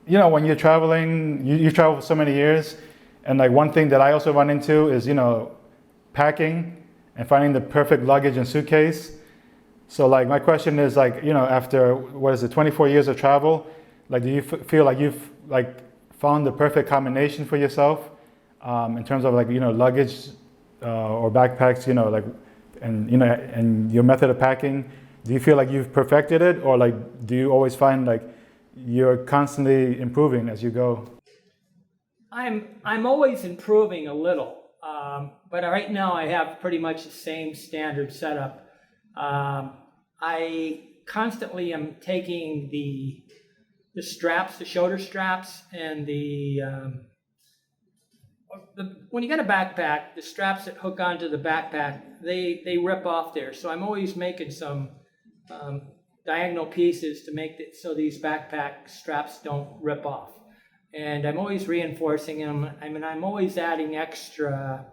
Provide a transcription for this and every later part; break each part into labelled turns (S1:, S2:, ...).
S1: you know, when you're traveling, you travel for so many years, and like one thing that I also run into is, you know, packing and finding the perfect luggage and suitcase. So like my question is like, you know, after what is it, 24 years of travel, like do you feel like you've like found the perfect combination for yourself in terms of like, you know, luggage or backpacks, you know, like, and you know, and your method of packing? Do you feel like you've perfected it, or like do you always find like you're constantly improving as you go?
S2: I'm always improving a little, but right now I have pretty much the same standard setup. I constantly am taking the straps, the shoulder straps, and when you got a backpack, the straps that hook onto the backpack, they rip off there. So I'm always making some diagonal pieces to make it so these backpack straps don't rip off. And I'm always reinforcing them. I mean, I'm always adding extra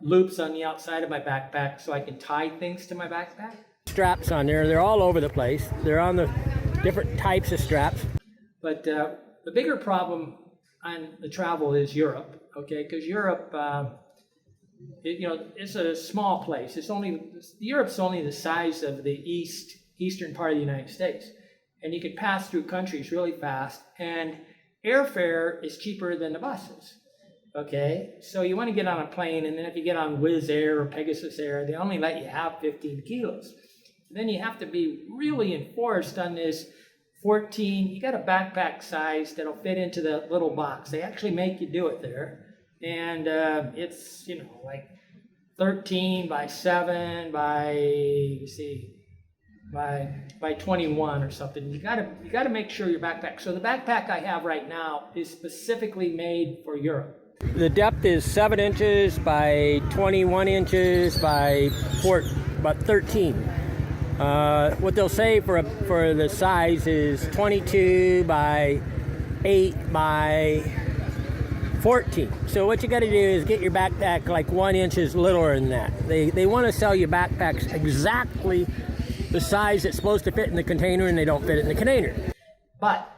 S2: loops on the outside of my backpack so I can tie things to my backpack. Straps on there, they're all over the place. They're on the different types of straps. But the bigger problem on the travel is Europe, okay? Because Europe, you know, it's a small place. Europe's only the size of the eastern part of the United States, and you can pass through countries really fast. And airfare is cheaper than the buses. Okay, so you want to get on a plane, and then if you get on Wizz Air or Pegasus Air, they only let you have 15 kilos. Then you have to be really enforced on this 14. You got a backpack size that'll fit into the little box. They actually make you do it there, and it's, you know, like 13 by 7 by, let's see, by 21 or something. You gotta make sure your backpack. So the backpack I have right now is specifically made for Europe. The depth is 7 inches by 21 inches by 13. What they'll say for the size is 22 by 8 by 14. So what you got to do is get your backpack like 1 inch littler than that. They want to sell you backpacks exactly the size that's supposed to fit in the container, and they don't fit it in the container. But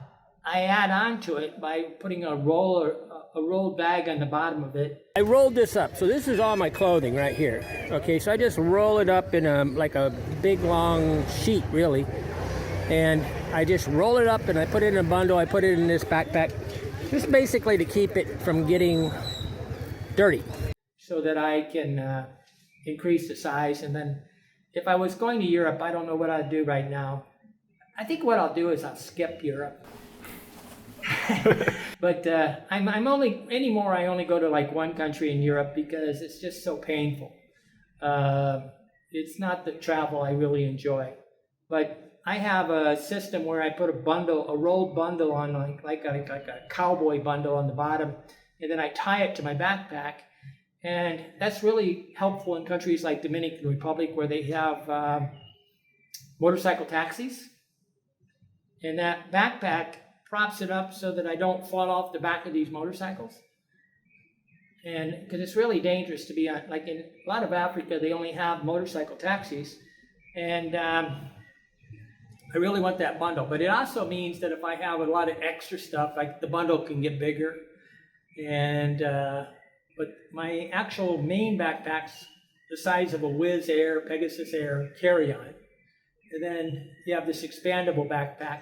S2: I add on to it by putting a rolled bag on the bottom of it. I rolled this up, so this is all my clothing right here. Okay, so I just roll it up in like a big long sheet, really, and I just roll it up and I put it in a bundle. I put it in this backpack, just basically to keep it from getting dirty, so that I can increase the size. And then if I was going to Europe, I don't know what I'd do right now. I think what I'll do is I'll skip Europe. But I'm only anymore. I only go to like one country in Europe because it's just so painful. It's not the travel I really enjoy. But I have a system where I put a rolled bundle on like a cowboy bundle on the bottom, and then I tie it to my backpack. And that's really helpful in countries like Dominican Republic, where they have motorcycle taxis. And that backpack props it up so that I don't fall off the back of these motorcycles. And because it's really dangerous to be on, like in a lot of Africa, they only have motorcycle taxis. And I really want that bundle. But it also means that if I have a lot of extra stuff, like the bundle can get bigger. And but my actual main backpack's the size of a Wizz Air, Pegasus Air carry-on. And then you have this expandable backpack.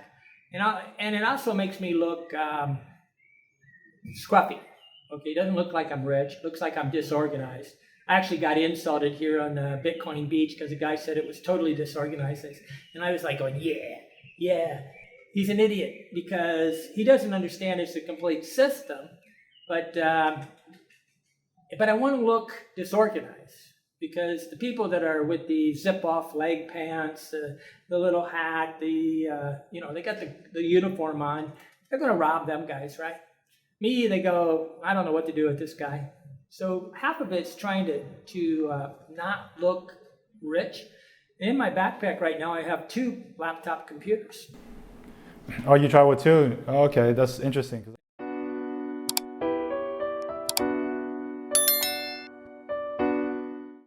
S2: And it also makes me look scruffy. Okay, it doesn't look like I'm rich. It looks like I'm disorganized. I actually got insulted here on Bitcoin Beach because the guy said it was totally disorganized. And I was like going, yeah. He's an idiot because he doesn't understand it's a complete system. But I want to look disorganized, because the people that are with the zip-off leg pants, the little hat, they got the uniform on, they're going to rob them guys, right? Me, they go, I don't know what to do with this guy. So half of it's trying to not look rich. In my backpack right now, I have 2 laptop computers.
S1: Oh, you travel too? Oh, okay, that's interesting.